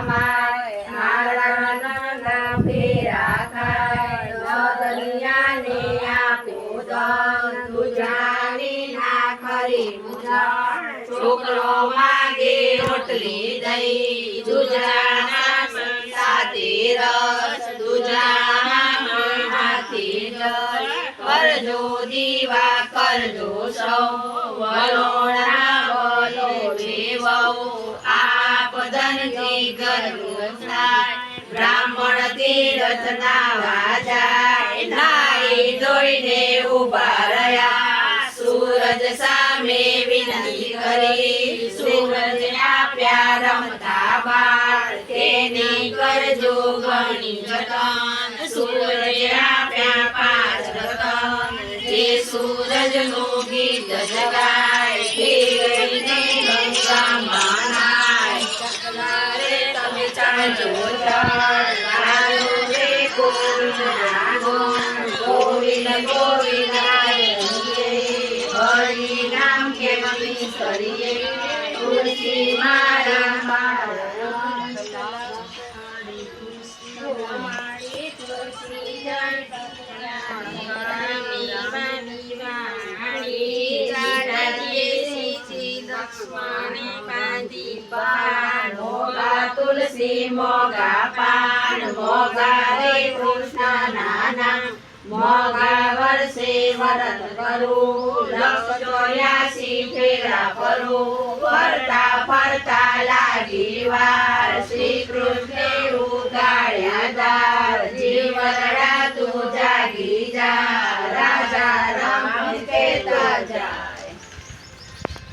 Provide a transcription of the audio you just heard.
my મારા નાના ફેરા ખાય દરિયાને આપું ધન દુજાની ના ખરી મુજણ છોકરો માગે રોટલી દઈ દુજરાના સાથે રસ દુજરાના હાથી જળ કરજો દીવા કરજો સૌ વરોણા બોલો દેવો આપ ધનથી ગર્વ થાય બ્રાહ્મણ તીરથ નાવા જાય નાઈ ધોઈને ઉભા રહ્યા સૂરજ સામે વિનંતી કરી સૂરજ આપ્યા રમતા બાળ તેની કરજો ઘણી જતન સૂરજ આપ્યા 5 રતન તે સૂરજનું ગીત જગાય ફેરીને ગંગામાં નાય રે તમે ચાલો ચાલો રે ગોવિંદ ગોવિંદ હરિ નામ કેમ કરીએ તુલસી મારા તુલસી મોગા પાન મોગા રે કૃષ્ણ નાના મોગા વર્ષે વરત કરું 184 ફેરા ફરું ફરતા ફરતા લાગી વાર શ્રી કૃષ્ણે ઉગાડ્યા દાર જીવન